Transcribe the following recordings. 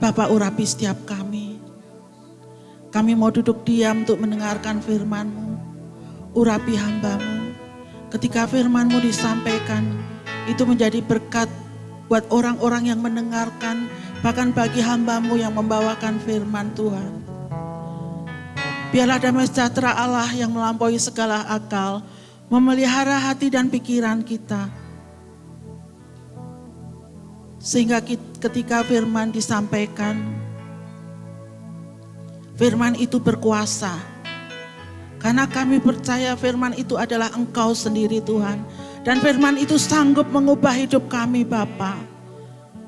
Bapa, urapi setiap kami. Kami mau duduk diam untuk mendengarkan firman-Mu. Urapi hamba-Mu. Ketika firman-Mu disampaikan, itu menjadi berkat buat orang-orang yang mendengarkan, bahkan bagi hamba-Mu yang membawakan firman Tuhan. Biarlah damai sejahtera Allah yang melampaui segala akal, memelihara hati dan pikiran kita. Sehingga ketika firman disampaikan, firman itu berkuasa. Karena kami percaya firman itu adalah Engkau sendiri Tuhan. Dan firman itu sanggup mengubah hidup kami Bapa.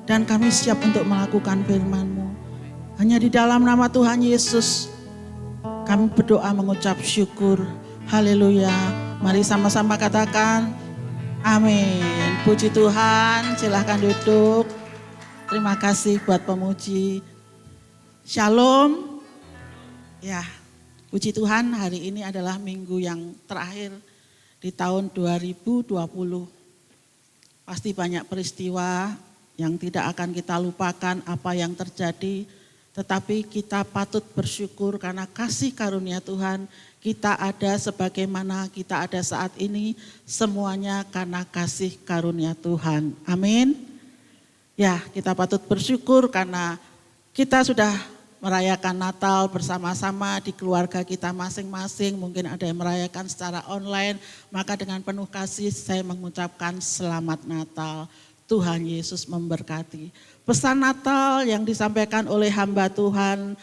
Dan kami siap untuk melakukan firman-Mu. Hanya di dalam nama Tuhan Yesus kami berdoa mengucap syukur. Haleluya. Mari sama-sama katakan amin. Puji Tuhan, silahkan duduk. Terima kasih buat pemuji. Shalom. Ya, puji Tuhan, hari ini adalah minggu yang terakhir di tahun 2020. Pasti banyak peristiwa yang tidak akan kita lupakan apa yang terjadi. Tetapi kita patut bersyukur karena kasih karunia Tuhan. Kita ada sebagaimana kita ada saat ini, semuanya karena kasih karunia Tuhan. Amin. Ya, kita patut bersyukur karena kita sudah merayakan Natal bersama-sama di keluarga kita masing-masing. Mungkin ada yang merayakan secara online, maka dengan penuh kasih saya mengucapkan selamat Natal. Tuhan Yesus memberkati. Pesan Natal yang disampaikan oleh hamba Tuhan,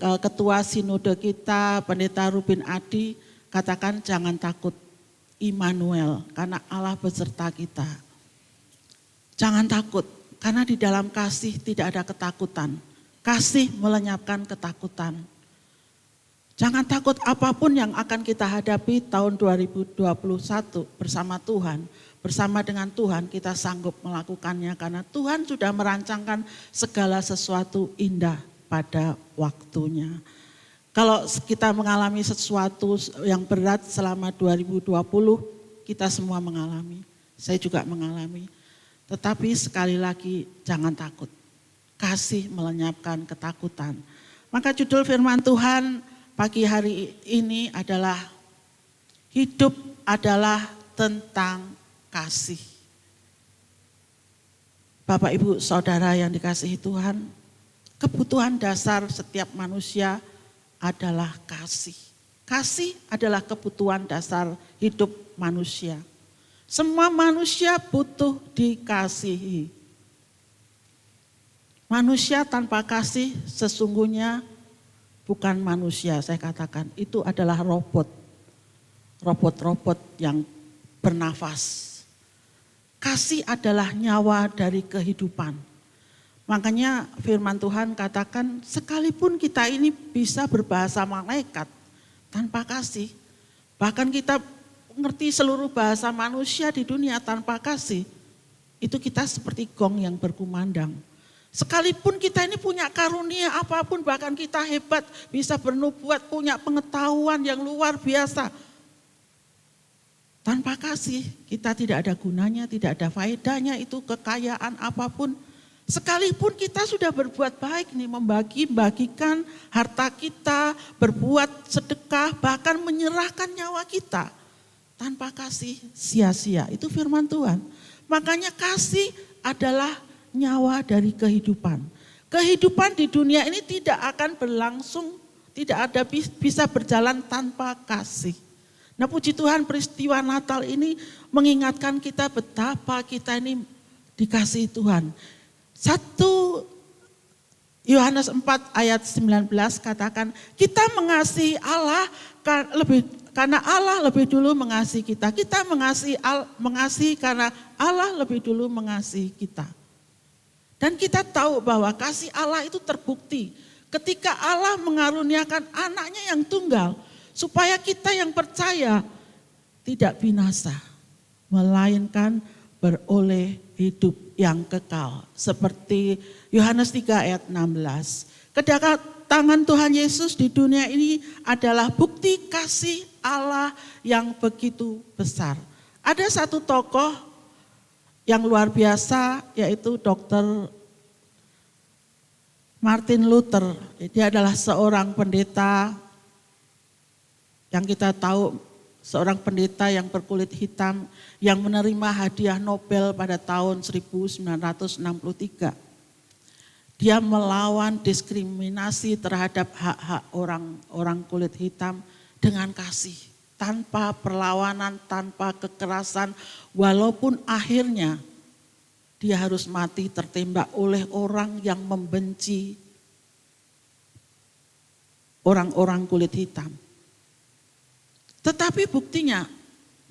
Ketua Sinode kita, Pendeta Rubin Adi, katakan jangan takut, Immanuel, karena Allah beserta kita. Jangan takut, karena di dalam kasih tidak ada ketakutan. Kasih melenyapkan ketakutan. Jangan takut apapun yang akan kita hadapi tahun 2021 bersama Tuhan. Bersama dengan Tuhan kita sanggup melakukannya karena Tuhan sudah merancangkan segala sesuatu indah pada waktunya. Kalau kita mengalami sesuatu yang berat selama 2020, kita semua mengalami. Saya juga mengalami. Tetapi sekali lagi jangan takut. Kasih melenyapkan ketakutan. Maka judul firman Tuhan pagi hari ini adalah hidup adalah tentang kasih. Bapak, Ibu, Saudara yang dikasihi Tuhan, kebutuhan dasar setiap manusia adalah kasih. Kasih adalah kebutuhan dasar hidup manusia. Semua manusia butuh dikasihi. Manusia tanpa kasih sesungguhnya bukan manusia, saya katakan. Itu adalah robot. Robot-robot yang bernafas. Kasih adalah nyawa dari kehidupan. Makanya firman Tuhan katakan sekalipun kita ini bisa berbahasa malaikat tanpa kasih. Bahkan kita ngerti seluruh bahasa manusia di dunia tanpa kasih. Itu kita seperti gong yang berkumandang. Sekalipun kita ini punya karunia apapun, bahkan kita hebat, bisa bernubuat, punya pengetahuan yang luar biasa. Tanpa kasih kita tidak ada gunanya, tidak ada faedahnya itu kekayaan apapun. Sekalipun kita sudah berbuat baik nih, bagikan harta kita, berbuat sedekah, bahkan menyerahkan nyawa kita. Tanpa kasih sia-sia, itu firman Tuhan. Makanya kasih adalah nyawa dari kehidupan. Kehidupan di dunia ini tidak akan berlangsung, tidak ada bisa berjalan tanpa kasih. Nah, puji Tuhan peristiwa Natal ini mengingatkan kita betapa kita ini dikasihi Tuhan. 1 Yohanes 4 ayat 19 katakan kita mengasihi Allah karena Allah lebih dulu mengasihi kita. Kita mengasihi karena Allah lebih dulu mengasihi kita. Dan kita tahu bahwa kasih Allah itu terbukti ketika Allah mengaruniakan anaknya yang tunggal. Supaya kita yang percaya tidak binasa, melainkan beroleh hidup yang kekal. Seperti Yohanes 3 ayat 16. Kedatangan Tuhan Yesus di dunia ini adalah bukti kasih Allah yang begitu besar. Ada satu tokoh yang luar biasa yaitu Dr. Martin Luther, dia adalah seorang pendeta yang kita tahu, seorang pendeta yang berkulit hitam yang menerima hadiah Nobel pada tahun 1963. Dia melawan diskriminasi terhadap hak-hak orang kulit hitam dengan kasih, tanpa perlawanan, tanpa kekerasan, walaupun akhirnya dia harus mati tertembak oleh orang yang membenci orang-orang kulit hitam. Tetapi buktinya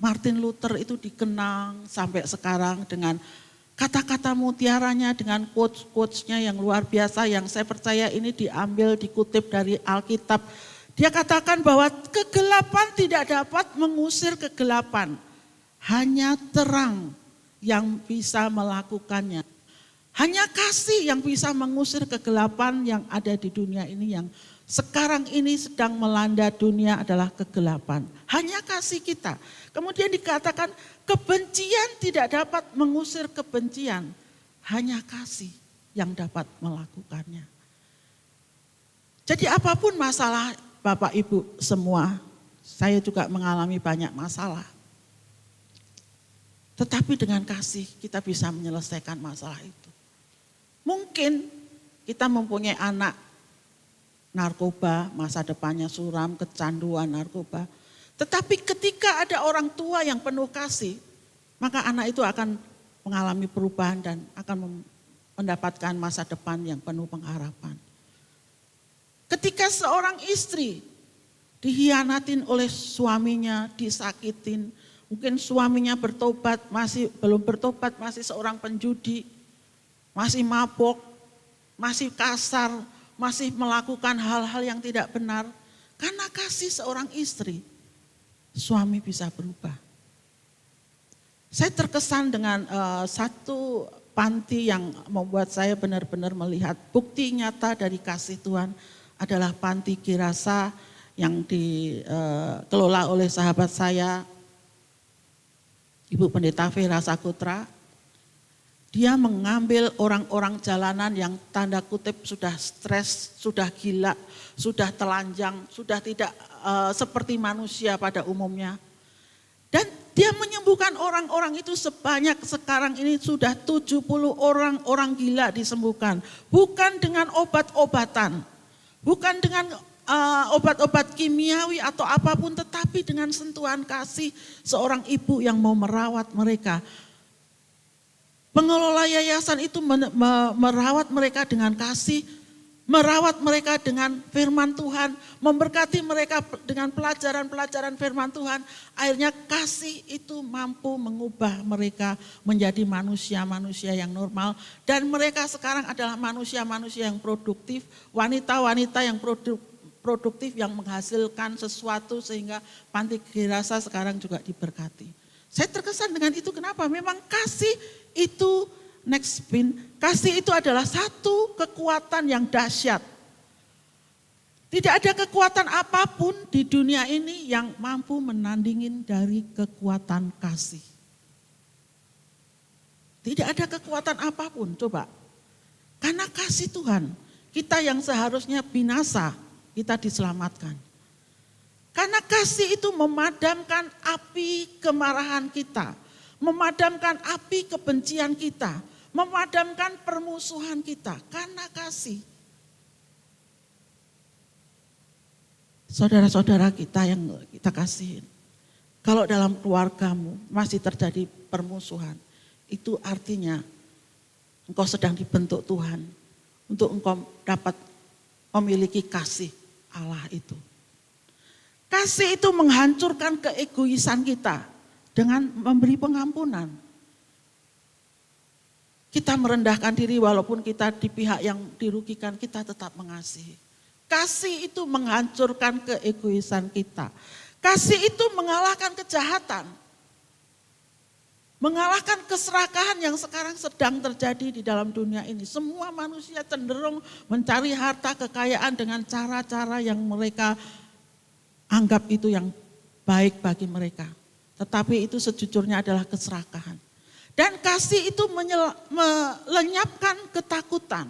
Martin Luther itu dikenang sampai sekarang dengan kata-kata mutiaranya, dengan quotes-quotesnya yang luar biasa, yang saya percaya ini diambil, dikutip dari Alkitab. Dia katakan bahwa kegelapan tidak dapat mengusir kegelapan, hanya terang yang bisa melakukannya. Hanya kasih yang bisa mengusir kegelapan yang ada di dunia ini, yang sekarang ini sedang melanda dunia adalah kegelapan. Hanya kasih kita. Kemudian dikatakan kebencian tidak dapat mengusir kebencian. Hanya kasih yang dapat melakukannya. Jadi apapun masalah Bapak Ibu semua, saya juga mengalami banyak masalah. Tetapi dengan kasih kita bisa menyelesaikan masalah itu. Mungkin kita mempunyai anak narkoba, masa depannya suram, kecanduan narkoba. Tetapi ketika ada orang tua yang penuh kasih, maka anak itu akan mengalami perubahan dan akan mendapatkan masa depan yang penuh pengharapan. Ketika seorang istri dihianatin oleh suaminya, disakitin, mungkin suaminya bertobat, belum bertobat, masih seorang penjudi, masih mabok, masih kasar, masih melakukan hal-hal yang tidak benar. Karena kasih seorang istri, suami bisa berubah. Saya terkesan dengan satu panti yang membuat saya benar-benar melihat bukti nyata dari kasih Tuhan adalah panti Kirasa yang dikelola oleh sahabat saya, Ibu Pendeta Vera Sakutra. Dia mengambil orang-orang jalanan yang tanda kutip sudah stres, sudah gila, sudah telanjang, sudah tidak seperti manusia pada umumnya. Dan dia menyembuhkan orang-orang itu sebanyak sekarang ini sudah 70 orang gila disembuhkan. Bukan dengan obat-obatan, bukan dengan obat-obat kimiawi atau apapun, tetapi dengan sentuhan kasih seorang ibu yang mau merawat mereka. Pengelola yayasan itu merawat mereka dengan kasih, merawat mereka dengan firman Tuhan, memberkati mereka dengan pelajaran-pelajaran firman Tuhan. Akhirnya kasih itu mampu mengubah mereka menjadi manusia-manusia yang normal. Dan mereka sekarang adalah manusia-manusia yang produktif, wanita-wanita yang produktif yang menghasilkan sesuatu sehingga Panti Kirasa sekarang juga diberkati. Saya terkesan dengan itu, kenapa? Memang kasih itu next spin, kasih itu adalah satu kekuatan yang dahsyat. Tidak ada kekuatan apapun di dunia ini yang mampu menandingin dari kekuatan kasih. Tidak ada kekuatan apapun, coba. Karena kasih Tuhan, kita yang seharusnya binasa, kita diselamatkan. Karena kasih itu memadamkan api kemarahan kita, memadamkan api kebencian kita, memadamkan permusuhan kita karena kasih. Saudara-saudara kita yang kita kasihin, kalau dalam keluargamu masih terjadi permusuhan, itu artinya engkau sedang dibentuk Tuhan untuk engkau dapat memiliki kasih Allah itu. Kasih itu menghancurkan keegoisan kita dengan memberi pengampunan. Kita merendahkan diri walaupun kita di pihak yang dirugikan, kita tetap mengasihi. Kasih itu menghancurkan keegoisan kita. Kasih itu mengalahkan kejahatan. Mengalahkan keserakahan yang sekarang sedang terjadi di dalam dunia ini. Semua manusia cenderung mencari harta kekayaan dengan cara-cara yang mereka anggap itu yang baik bagi mereka. Tetapi itu sejujurnya adalah keserakahan. Dan kasih itu melenyapkan ketakutan.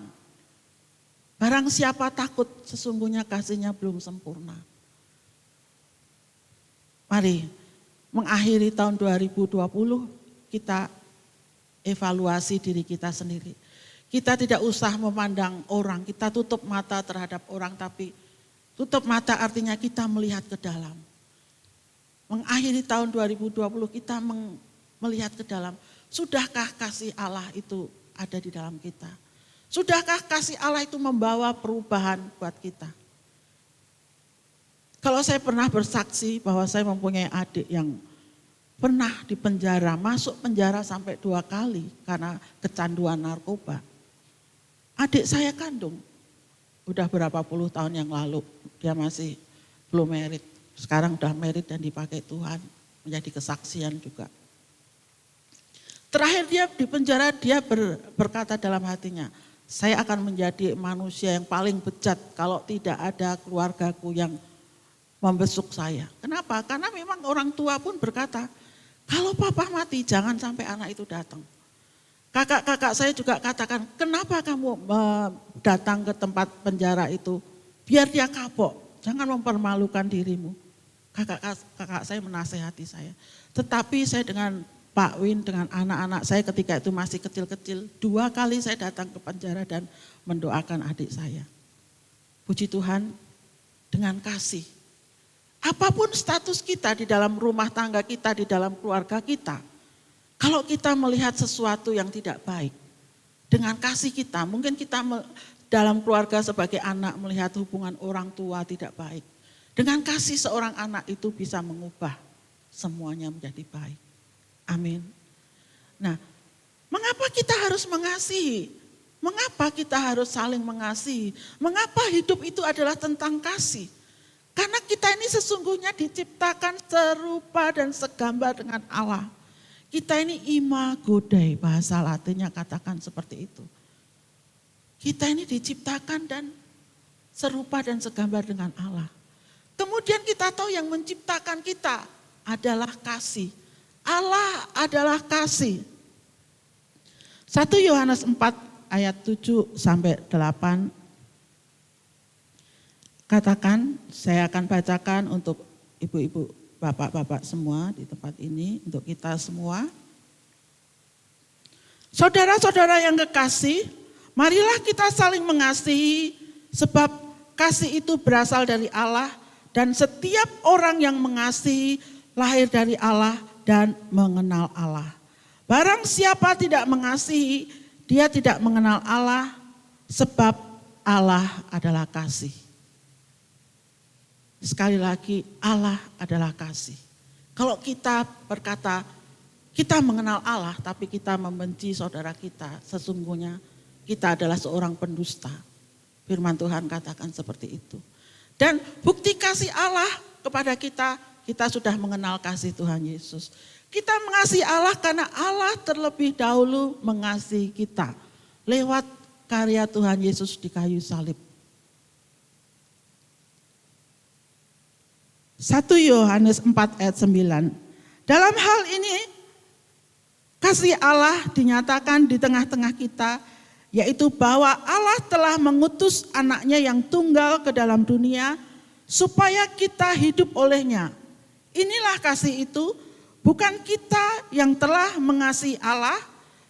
Barang siapa takut, sesungguhnya kasihnya belum sempurna. Mari mengakhiri tahun 2020 kita evaluasi diri kita sendiri. Kita tidak usah memandang orang, kita tutup mata terhadap orang, tapi tutup mata artinya kita melihat ke dalam. Mengakhiri tahun 2020 kita melihat ke dalam. Sudahkah kasih Allah itu ada di dalam kita? Sudahkah kasih Allah itu membawa perubahan buat kita? Kalau saya pernah bersaksi bahwa saya mempunyai adik yang pernah di penjara, masuk penjara sampai 2 kali karena kecanduan narkoba. Adik saya kandung, udah berapa puluh tahun yang lalu, dia masih belum married. Sekarang udah married dan dipakai Tuhan, menjadi kesaksian juga. Terakhir dia di penjara, dia berkata dalam hatinya, saya akan menjadi manusia yang paling bejat kalau tidak ada keluargaku yang membesuk saya. Kenapa? Karena memang orang tua pun berkata, kalau papa mati jangan sampai anak itu datang. Kakak-kakak saya juga katakan, kenapa kamu datang ke tempat penjara itu? Biar dia kapok, jangan mempermalukan dirimu. Kakak saya menasehati saya. Tetapi saya dengan Pak Win, dengan anak-anak saya ketika itu masih kecil-kecil, 2 kali saya datang ke penjara dan mendoakan adik saya. Puji Tuhan, dengan kasih. Apapun status kita di dalam rumah tangga kita, di dalam keluarga kita, kalau kita melihat sesuatu yang tidak baik, dengan kasih kita, mungkin kita dalam keluarga sebagai anak melihat hubungan orang tua tidak baik. Dengan kasih seorang anak itu bisa mengubah semuanya menjadi baik. Amin. Nah, mengapa kita harus mengasihi? Mengapa kita harus saling mengasihi? Mengapa hidup itu adalah tentang kasih? Karena kita ini sesungguhnya diciptakan serupa dan segambar dengan Allah. Kita ini imago Dei, bahasa Latinnya katakan seperti itu. Kita ini diciptakan dan serupa dan segambar dengan Allah. Kemudian kita tahu yang menciptakan kita adalah kasih. Allah adalah kasih. 1 Yohanes 4 ayat 7 sampai 8. Katakan, saya akan bacakan untuk ibu-ibu, bapak-bapak semua di tempat ini, untuk kita semua. Saudara-saudara yang kekasih, marilah kita saling mengasihi, sebab kasih itu berasal dari Allah, dan setiap orang yang mengasihi lahir dari Allah dan mengenal Allah. Barang siapa tidak mengasihi, dia tidak mengenal Allah, sebab Allah adalah kasih. Sekali lagi, Allah adalah kasih. Kalau kita berkata, kita mengenal Allah tapi kita membenci saudara kita, sesungguhnya kita adalah seorang pendusta. Firman Tuhan katakan seperti itu. Dan bukti kasih Allah kepada kita, kita sudah mengenal kasih Tuhan Yesus. Kita mengasihi Allah karena Allah terlebih dahulu mengasihi kita lewat karya Tuhan Yesus di kayu salib. 1 Yohanes 4 ayat 9. Dalam hal ini kasih Allah dinyatakan di tengah-tengah kita, yaitu bahwa Allah telah mengutus anaknya yang tunggal ke dalam dunia supaya kita hidup olehnya. Inilah kasih itu, bukan kita yang telah mengasihi Allah,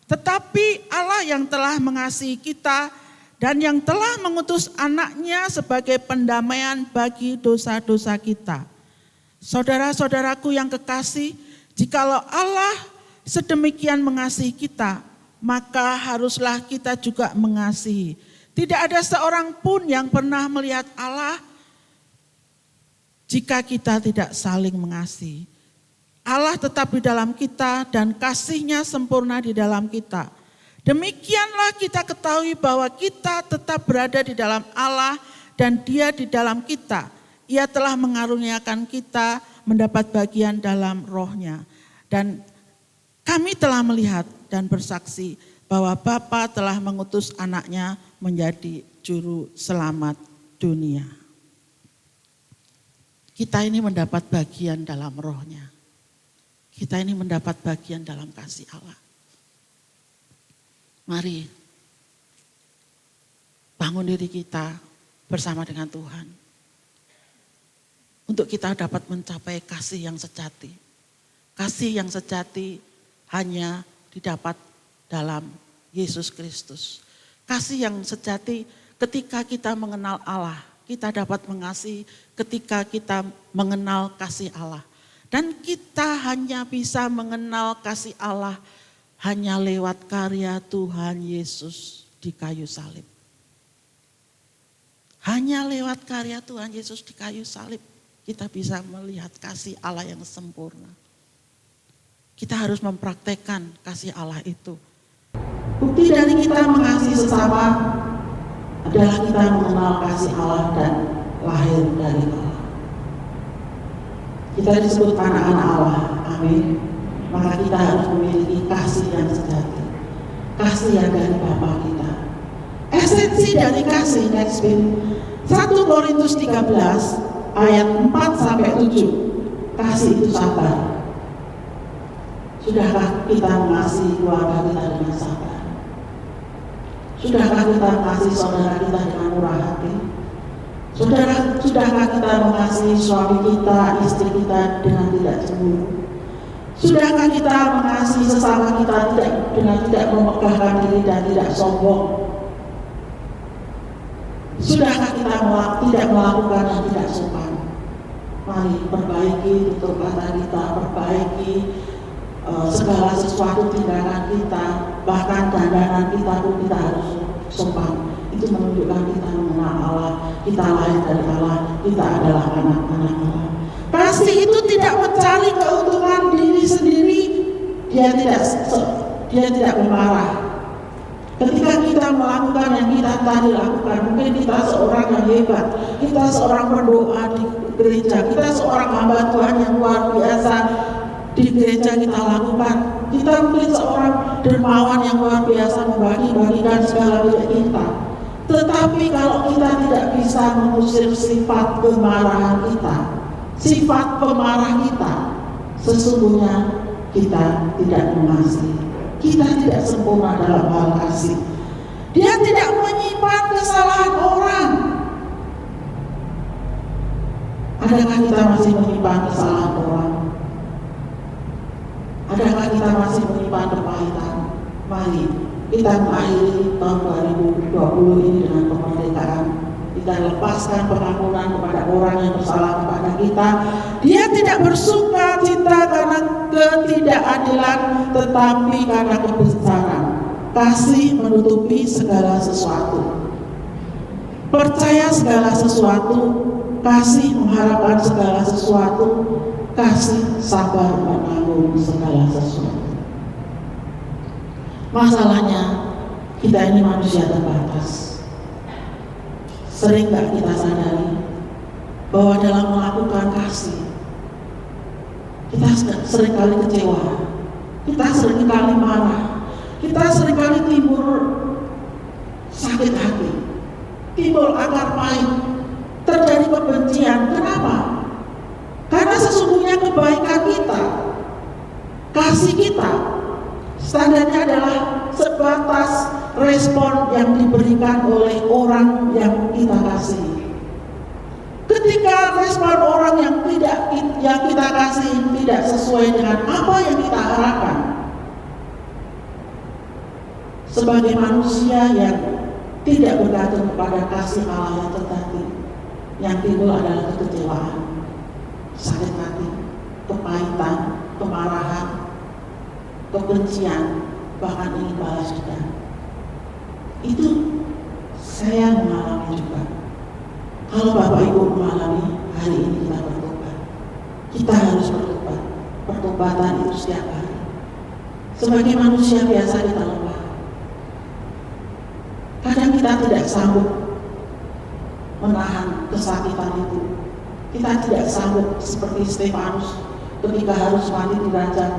tetapi Allah yang telah mengasihi kita dan yang telah mengutus anaknya sebagai pendamaian bagi dosa-dosa kita. Saudara-saudaraku yang kekasih, jikalau Allah sedemikian mengasihi kita, maka haruslah kita juga mengasihi. Tidak ada seorang pun yang pernah melihat Allah jika kita tidak saling mengasihi. Allah tetap di dalam kita dan kasih-Nya sempurna di dalam kita. Demikianlah kita ketahui bahwa kita tetap berada di dalam Allah dan Dia di dalam kita. Ia telah mengaruniakan kita mendapat bagian dalam Roh-Nya. Dan kami telah melihat dan bersaksi bahwa Bapa telah mengutus anaknya menjadi juru selamat dunia. Kita ini mendapat bagian dalam Roh-Nya. Kita ini mendapat bagian dalam kasih Allah. Mari, bangun diri kita bersama dengan Tuhan. Untuk kita dapat mencapai kasih yang sejati. Kasih yang sejati hanya didapat dalam Yesus Kristus. Kasih yang sejati ketika kita mengenal Allah. Kita dapat mengasihi ketika kita mengenal kasih Allah. Dan kita hanya bisa mengenal kasih Allah hanya lewat karya Tuhan Yesus di kayu salib. Hanya lewat karya Tuhan Yesus di kayu salib kita bisa melihat kasih Allah yang sempurna. Kita harus mempraktekkan kasih Allah itu. Bukti dari kita mengasihi sesama adalah kita mengenal kasih Allah dan lahir dari Allah. Kita disebut anak-anak Allah, amin. Maka kita harus memiliki kasih yang sejati. Kasih yang dari Bapa kita. Esensi dari kasih, next week. 1 Korintus 13 ayat 4-7. Kasih itu sabar. Sudahkah kita mengasihi keluarga kita dengan sabar? Sudahkah kita mengasihi saudara kita dengan murah hati? Sudahkah kita mengasihi suami kita, istri kita dengan tidak cemburu? Sudahkah kita mengasihi sesama kita dengan tidak memegahkan diri dan tidak sombong? Sudahkah kita tidak melakukan yang tidak sopan? Mari perbaiki tutur kata kita, perbaiki segala sesuatu tindakan kita, bahkan dandanan kita pun kita harus sopan. Itu menunjukkan kita mengenal Allah, kita lahir dari Allah, kita adalah anak-anak Allah. Kasih itu tidak mencari keuntungan diri sendiri, dia tidak memarah. Ketika kita melakukan yang kita tadi lakukan, mungkin kita seorang yang hebat, kita seorang pendoa di gereja, kita seorang hamba Tuhan yang luar biasa di gereja kita lakukan. Kita mungkin seorang dermawan yang luar biasa membagi-bagikan segala milik kita. Tetapi kalau kita tidak bisa mengusir sifat kemarahan kita, sifat pemarah kita, sesungguhnya kita tidak mengasihi. Kita tidak sempurna dalam hal kasih. Dia tidak menyimpan kesalahan orang. Adakah kita masih menyimpan kesalahan orang? Adakah kita masih menyimpan kepahitan? Mari kita mengakhiri tahun 2020 ini dengan kemerdekaan. Kita lepaskan pengampunan kepada orang yang bersalah kepada kita. Dia tidak bersuka cita karena ketidakadilan, tetapi karena kebesaran. Kasih menutupi segala sesuatu. Percaya segala sesuatu, kasih mengharapkan segala sesuatu, kasih sabar menanggung segala sesuatu. Masalahnya, kita ini manusia terbatas. Sering gak kita sadari bahwa dalam melakukan kasih kita seringkali kecewa, kita seringkali marah, kita seringkali timbul sakit hati, timbul akar pahit, terjadi kebencian. Kenapa? Karena sesungguhnya kebaikan kita, kasih kita, standarnya adalah sebatas respon yang diberikan oleh orang yang kita kasih. Ketika respon orang yang kita kasih tidak sesuai dengan apa yang kita harapkan, sebagai manusia yang tidak bergantung kepada kasih Allah yang sejati, yang timbul adalah kekecewaan, sakit hati, kepahitan, kemarahan, kebencian, bahkan ingin balas dendam. Itu saya mengalami juga. Kalau Bapak Ibu mengalami, hari ini kita bertobat. Kita harus bertobat. Pertobatan itu setiap hari. Sebagai manusia biasa kita lemah. Kadang kita tidak sanggup menahan kesakitan itu. Kita tidak sanggup seperti Stefanus ketika harus mati dirajam.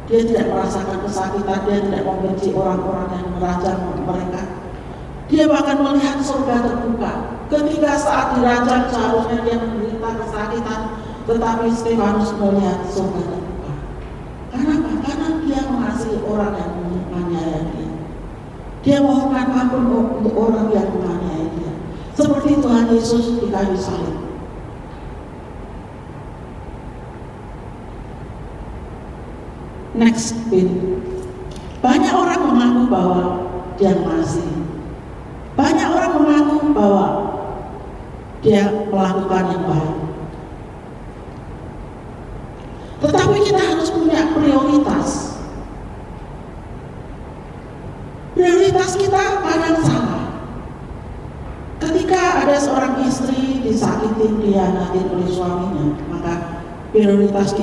Dia tidak merasakan kesakitan, dia tidak membenci orang-orang yang merajam mereka. Dia bahkan melihat surga terbuka. Ketika saat dirajam seharusnya dia menderita kesakitan, tetapi Stefanus melihat surga terbuka. Kenapa? Karena dia mengasihi orang yang menganiaya dia. Dia mohonkan ampun untuk orang yang menganiaya dia. Seperti Tuhan Yesus di kayu salib. Next bit. Banyak orang mengaku bahwa dia mengasihi. Banyak orang mengaku bahwa dia melakukan yang baik. Tetapi kita harus punya prioritas. Prioritas kita kadang salah. Ketika ada seorang istri disakitin, dikhianatin oleh suaminya, maka prioritas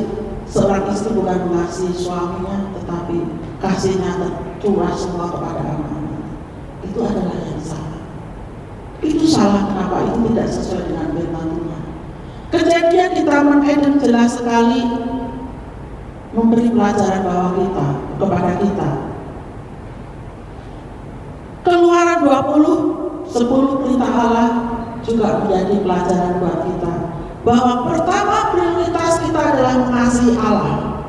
seorang istri bukan mengasihi suaminya, tetapi kasihnya tercurah semua kepada anak-anak. Itu adalah yang salah. Itu salah. Kenapa? Itu tidak sesuai dengan firman Tuhan. Kejadian di Taman Eden jelas sekali memberi pelajaran kepada kita. Keluaran 20, 10 perintah Allah juga menjadi pelajaran buat kita, bahwa pertama prioritas kita adalah mengasihi Allah.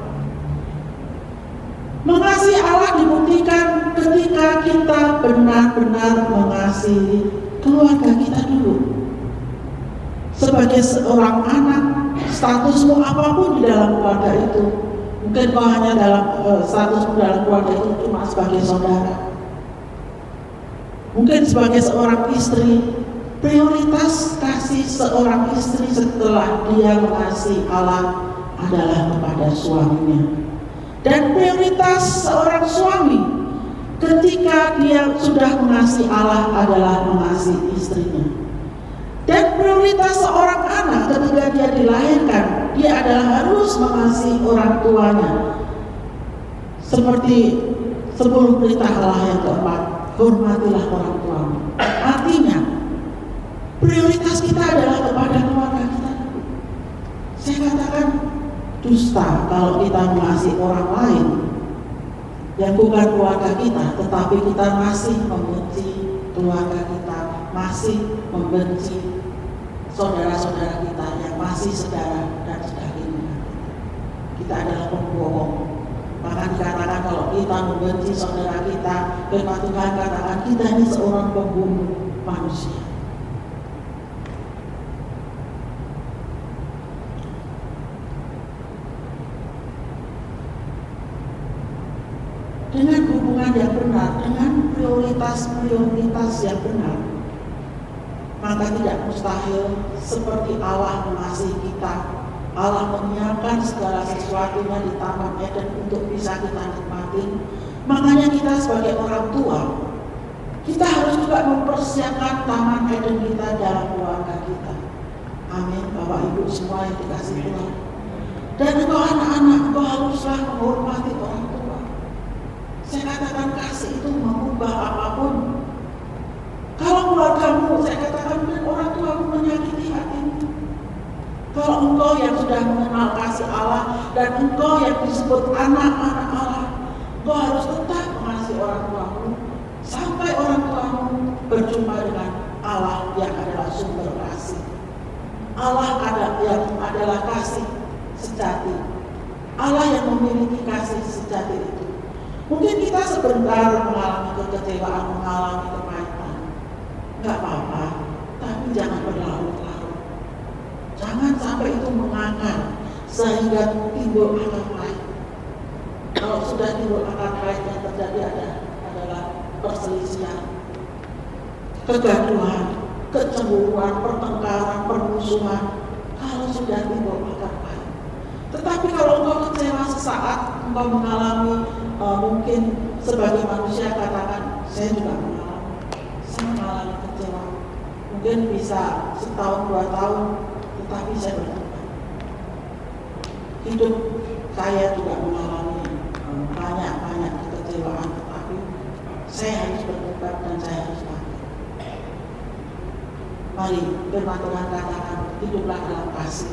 Mengasihi Allah dibuktikan ketika kita benar-benar mengasihi keluarga kita dulu. Sebagai seorang anak, statusmu apapun di dalam keluarga itu, mungkin kau hanya dalam statusmu dalam keluarga itu cuma sebagai saudara. Mungkin sebagai seorang istri, prioritas kasih seorang istri setelah dia mengasihi Allah adalah kepada suaminya. Dan prioritas seorang suami ketika dia sudah mengasihi Allah adalah mengasihi istrinya. Dan prioritas seorang anak ketika dia dilahirkan, dia adalah harus mengasihi orang tuanya. Seperti 10 perintah Allah yang keempat, hormatilah orang tuamu. Artinya, prioritas kita adalah kepada keluarga kita. Saya katakan dusta kalau kita mengasihi orang lain yang bukan keluarga kita, tetapi kita masih membenci keluarga kita, masih membenci saudara-saudara kita yang masih saudara dan sebagainya. Kita adalah pembohong. Maka dikatakan kalau kita membenci saudara kita, firman Tuhan katakan kita ini seorang pembunuh manusia. Dengan hubungan yang benar, dengan prioritas yang benar, maka tidak mustahil seperti Allah mengasihi kita. Allah menyiapkan segala sesuatunya di Taman Eden untuk bisa kita nikmatin. Makanya kita sebagai orang tua, kita harus juga mempersiapkan Taman Eden kita dalam keluarga kita. Amin. Bapak Ibu semua yang dikasih Tuhan. Dan engkau anak-anak, engkau haruslah menghormati orang tua. Saya katakan kasih itu mengubah apapun. Kalau keluargamu, saya katakan orang tuamu menyakiti hatimu. Kalau engkau yang sudah mengenal kasih Allah dan engkau yang disebut anak-anak Allah, engkau harus tetap mengasihi orang tuamu sampai orang tuamu berjumpa dengan Allah yang adalah sumber kasih. Allah yang adalah kasih sejati. Allah yang memiliki kasih sejati itu. Mungkin kita sebentar mengalami kekecewaan, mengalami kepahitan, nggak apa-apa, tapi jangan berlarut-larut. Jangan sampai itu mengakar sehingga timbul akar pahit. Kalau sudah timbul akar pahit, yang terjadi adalah perselisihan, kegaduhan, kecemburuan, pertengkaran, permusuhan. Kalau sudah timbul akar pahit. Tetapi kalau engkau kecewa sesaat, engkau mengalami mungkin sebagai manusia katakan, saya juga mengalami kecewa. Mungkin bisa setahun 2 tahun, tetapi saya bertobat. Hidup saya juga mengalami banyak kekecewaan, tetapi saya harus bertobat dan saya harus bangkit. Mari firman Tuhan katakan, hiduplah dalam kasih.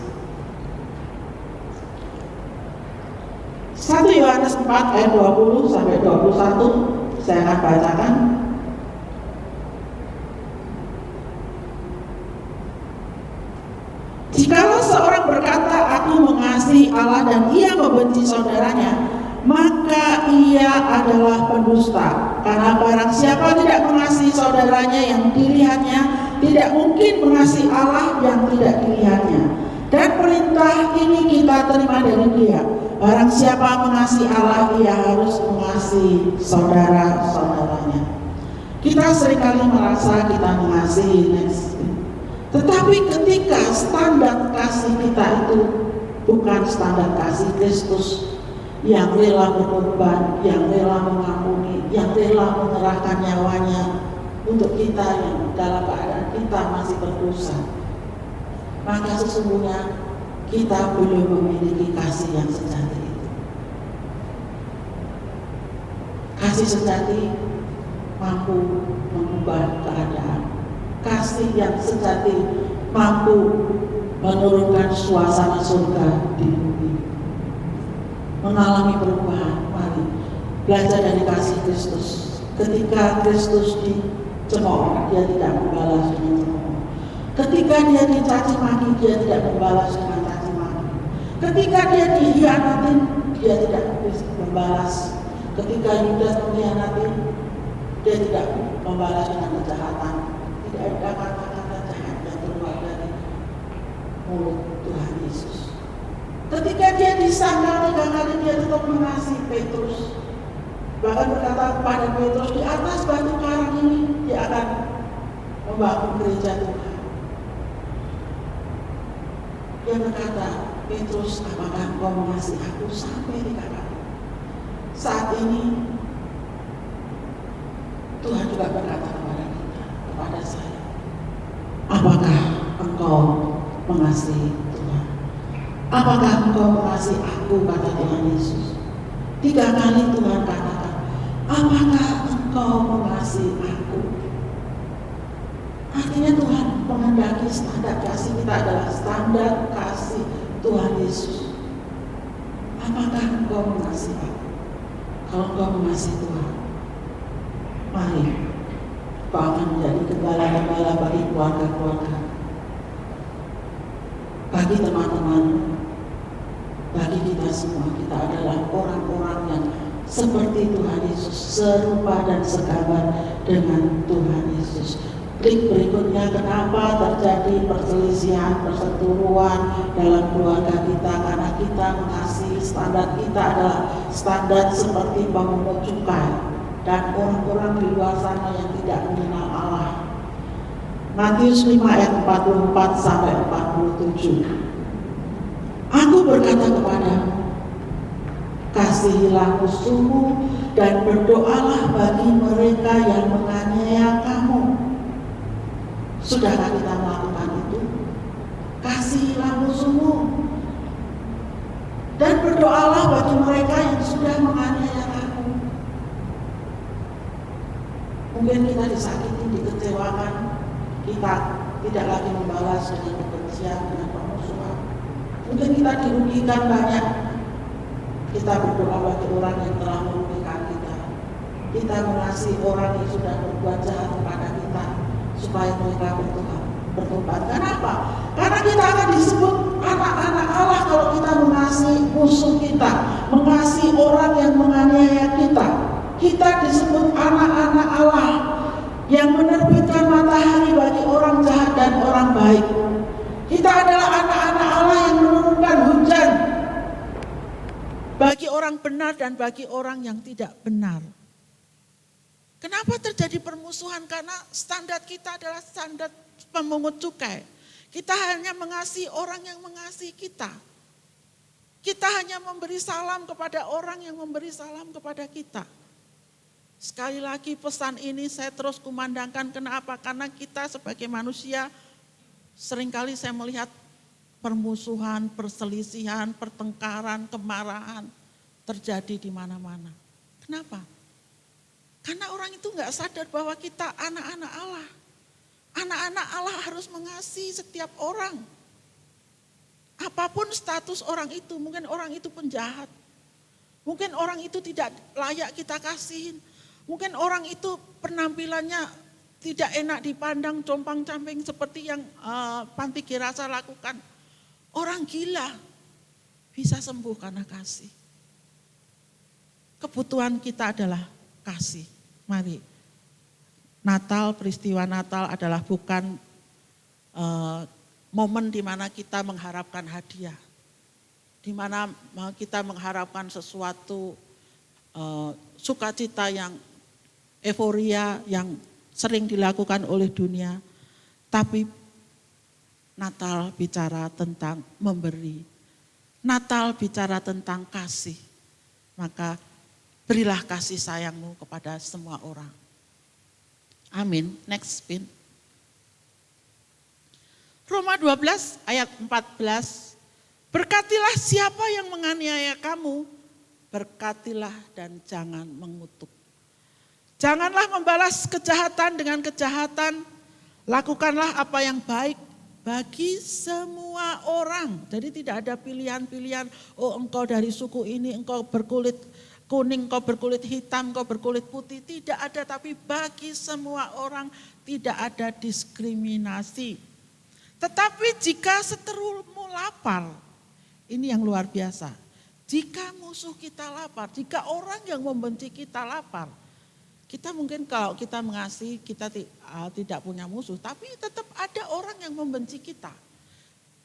1 Yohanes 4 ayat 20 sampai 21 saya akan bacakan. Jikalau seorang berkata, aku mengasihi Allah dan ia membenci saudaranya, maka ia adalah pendusta. Karena barang siapa tidak mengasihi saudaranya yang dilihatnya, tidak mungkin mengasihi Allah yang tidak dilihatnya. Dan perintah ini kita terima dari Dia. Barang siapa mengasihi Allah, ia harus mengasihi saudara-saudaranya. Kita seringkali merasa kita mengasihi next, tetapi ketika standar kasih kita itu bukan standar kasih Kristus yang rela berkorban, yang rela mengampuni, yang rela menyerahkan nyawanya untuk kita yang dalam keadaan kita masih berdosa, maka sesungguhnya kita belum memiliki kasih yang sejati itu. Kasih sejati mampu mengubah keadaan. Kasih yang sejati mampu menurunkan suasana surga di bumi, mengalami perubahan. Mari belajar dari kasih Kristus. Ketika Kristus dicemooh, Dia tidak membalas dengan cemooh. Ketika Dia dicaci maki, Dia tidak membalas dengan caci maki. Ketika Dia dikhianati, Dia tidak membalas. Ketika Yudas mengkhianati, Dia tidak membalas dengan kejahatan. Tidak ada kata-kata jahat yang keluar dari mulut Tuhan Yesus. Ketika Dia disangkal 3 kali, Dia tetap mengasihi Petrus. Bahkan berkata kepada Petrus, di atas batu karang ini Dia akan membangun gereja Tuhan. Dia berkata, Petrus, apakah engkau mengasihi aku sampai 3 kali? Saat ini Tuhan juga berkata kepada kita, kepada saya, apakah engkau mengasihi Tuhan? Apakah engkau mengasihi aku, kata Tuhan Yesus. 3 kali Tuhan katakan, apakah engkau mengasihi aku? Artinya Tuhan menghendaki standar kasih kita adalah standar kasih Tuhan Yesus. Apakah engkau mengasihi aku? Kalau engkau mengasihi Tuhan, mari kau akan menjadi gembala-gembala bagi keluarga-keluarga, bagi teman-teman, bagi kita semua. Kita adalah orang-orang yang seperti Tuhan Yesus, serupa dan segambar dengan Tuhan Yesus. Berikutnya, kenapa terjadi perselisihan, perseteruan dalam keluarga kita? Karena kita mengasihi standar kita adalah standar seperti pemungut cukai dan orang-orang di luar sana yang tidak mengenal Allah. Matius 5 ayat 44 sampai 47. Aku berkata kepadamu, kasihilah musuhmu dan berdoalah bagi mereka yang menganiaya kamu. Sudahkah kita melakukan itu? Kasihilah musuhmu dan berdoalah bagi mereka yang sudah menganiaya kamu. Mungkin kita disakiti, dikecewakan, kita tidak lagi membalas dengan kebencian, dengan permusuhan. Mungkin kita dirugikan banyak. Kita berdoa bagi orang yang telah merugikan kita. Kita mengasihi orang yang sudah berbuat jahat kepada kita, supaya mereka bertobat. Kenapa? Karena kita akan disebut anak-anak Allah kalau kita mengasihi musuh kita, mengasihi orang yang menganiaya kita. Kita disebut anak-anak Allah yang menerbitkan matahari bagi orang jahat dan orang baik. Kita adalah anak-anak Allah yang menurunkan hujan bagi orang benar dan bagi orang yang tidak benar. Kenapa terjadi permusuhan? Karena standar kita adalah standar pemungut cukai. Kita hanya mengasihi orang yang mengasihi kita. Kita hanya memberi salam kepada orang yang memberi salam kepada kita. Sekali lagi pesan ini saya terus kumandangkan. Kenapa? Karena kita sebagai manusia seringkali saya melihat permusuhan, perselisihan, pertengkaran, kemarahan terjadi di mana-mana. Kenapa? Karena orang itu nggak sadar bahwa kita anak-anak Allah. Anak-anak Allah harus mengasihi setiap orang. Apapun status orang itu, mungkin orang itu penjahat. Mungkin orang itu tidak layak kita kasihin. Mungkin orang itu penampilannya tidak enak dipandang, compang-camping seperti yang Panti Girasa lakukan. Orang gila bisa sembuh karena kasih. Kebutuhan kita adalah kasih. Mari. Natal, peristiwa Natal adalah bukan momen di mana kita mengharapkan hadiah. Di mana kita mengharapkan sesuatu sukacita yang euforia yang sering dilakukan oleh dunia. Tapi Natal bicara tentang memberi. Natal bicara tentang kasih. Maka berilah kasih sayangmu kepada semua orang. Amin. Next spin. Roma 12 ayat 14. Berkatilah siapa yang menganiaya kamu, berkatilah dan jangan mengutuk. Janganlah membalas kejahatan dengan kejahatan, lakukanlah apa yang baik bagi semua orang. Jadi tidak ada pilihan-pilihan, oh engkau dari suku ini, engkau berkulit kuning, engkau berkulit hitam, engkau berkulit putih. Tidak ada, tapi bagi semua orang tidak ada diskriminasi. Tetapi jika seterumu lapar, ini yang luar biasa. Jika musuh kita lapar, jika orang yang membenci kita lapar, kita mungkin kalau kita mengasihi, kita tidak punya musuh, tapi tetap ada orang yang membenci kita.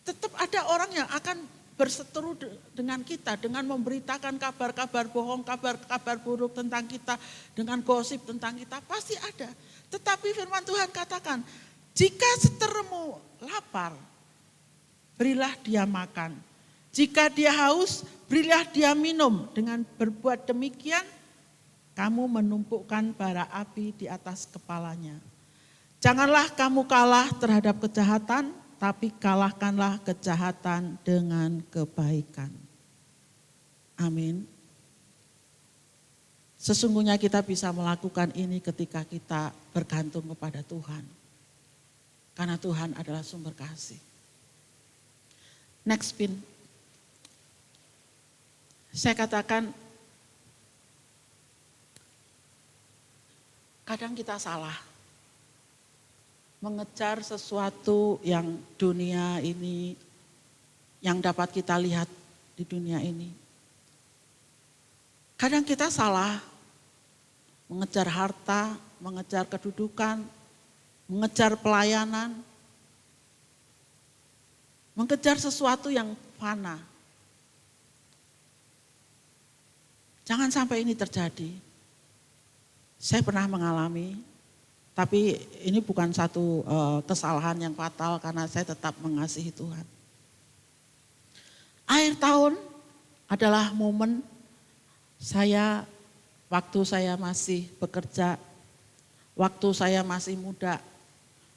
Tetap ada orang yang akan berseteru dengan kita, dengan memberitakan kabar-kabar bohong, kabar-kabar buruk tentang kita, dengan gosip tentang kita, pasti ada. Tetapi firman Tuhan katakan, jika seterumu lapar, berilah dia makan. Jika dia haus, berilah dia minum. Dengan berbuat demikian, kamu menumpukkan bara api di atas kepalanya. Janganlah kamu kalah terhadap kejahatan, tapi kalahkanlah kejahatan dengan kebaikan. Amin. Sesungguhnya kita bisa melakukan ini ketika kita bergantung kepada Tuhan. Karena Tuhan adalah sumber kasih. Next spin. Saya katakan, kadang kita salah. Mengejar sesuatu yang dunia ini, yang dapat kita lihat di dunia ini. Kadang kita salah. Mengejar harta, mengejar kedudukan, mengejar pelayanan, mengejar sesuatu yang fana. Jangan sampai ini terjadi. Saya pernah mengalami, tapi ini bukan satu kesalahan yang fatal karena saya tetap mengasihi Tuhan. Akhir tahun adalah momen saya, waktu saya masih bekerja, waktu saya masih muda,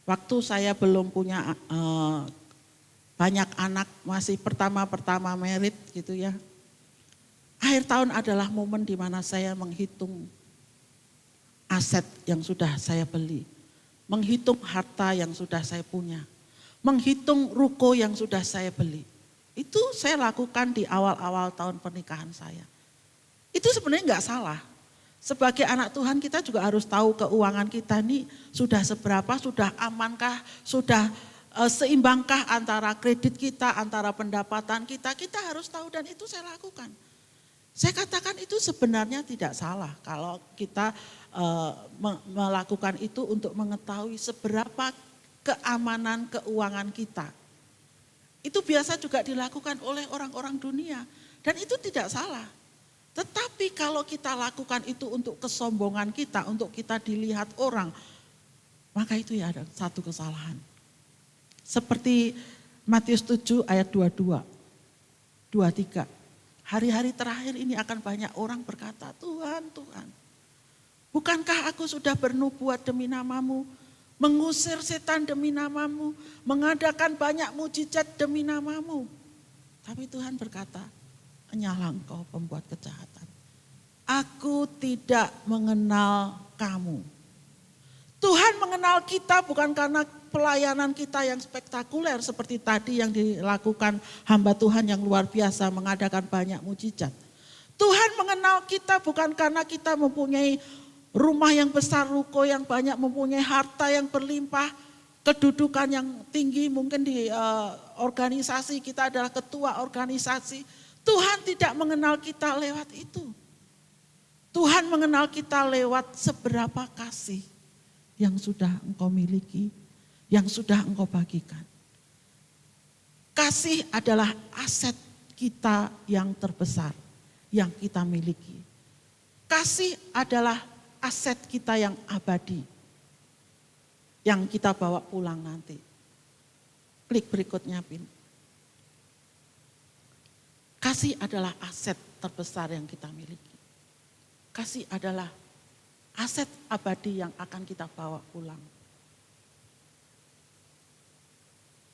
waktu saya belum punya banyak anak, masih pertama-pertama married gitu ya. Akhir tahun adalah momen di mana saya menghitung aset yang sudah saya beli, menghitung harta yang sudah saya punya, menghitung ruko yang sudah saya beli. Itu saya lakukan di awal-awal tahun pernikahan saya. Itu sebenarnya enggak salah. Sebagai anak Tuhan kita juga harus tahu keuangan kita ini sudah seberapa, sudah amankah, sudah seimbangkah antara kredit kita, antara pendapatan kita. Kita harus tahu dan itu saya lakukan. Saya katakan itu sebenarnya tidak salah kalau kita melakukan itu untuk mengetahui seberapa keamanan keuangan kita. Itu biasa juga dilakukan oleh orang-orang dunia dan itu tidak salah. Tetapi kalau kita lakukan itu untuk kesombongan kita, untuk kita dilihat orang, maka itu ya ada satu kesalahan. Seperti Matius 7 ayat 22, 23. Hari-hari terakhir ini akan banyak orang berkata, Tuhan, Tuhan, bukankah aku sudah bernubuat demi namamu, mengusir setan demi namamu, mengadakan banyak mujizat demi namamu. Tapi Tuhan berkata, hanyalah engkau pembuat kejahatan. Aku tidak mengenal kamu. Tuhan mengenal kita bukan karena pelayanan kita yang spektakuler seperti tadi yang dilakukan hamba Tuhan yang luar biasa mengadakan banyak mujizat. Tuhan mengenal kita bukan karena kita mempunyai rumah yang besar, ruko yang banyak, mempunyai harta yang berlimpah, kedudukan yang tinggi, mungkin di organisasi kita adalah ketua organisasi. Tuhan tidak mengenal kita lewat itu. Tuhan Tuhan mengenal kita lewat seberapa kasih yang sudah engkau miliki, yang sudah engkau bagikan. Kasih adalah aset kita yang terbesar, yang kita miliki. Kasih adalah aset kita yang abadi, yang kita bawa pulang nanti. Klik berikutnya, Pin. Kasih adalah aset terbesar yang kita miliki. Kasih adalah aset abadi yang akan kita bawa pulang.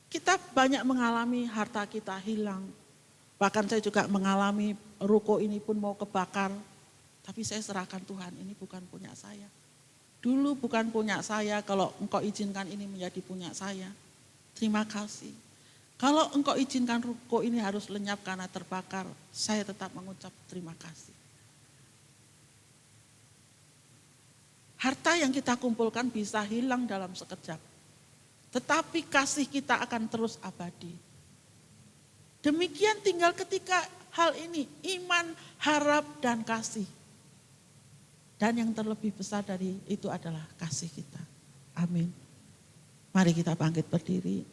Kita banyak mengalami harta kita hilang. Bahkan saya juga mengalami ruko ini pun mau kebakar. Tapi saya serahkan Tuhan, ini bukan punya saya. Dulu bukan punya saya, kalau engkau izinkan ini menjadi punya saya. Terima kasih. Kalau engkau izinkan ruko ini harus lenyap karena terbakar, saya tetap mengucap terima kasih. Harta yang kita kumpulkan bisa hilang dalam sekejap. Tetapi kasih kita akan terus abadi. Demikian tinggal ketika hal ini, iman, harap, dan kasih. Dan yang terlebih besar dari itu adalah kasih kita. Amin. Mari kita bangkit berdiri.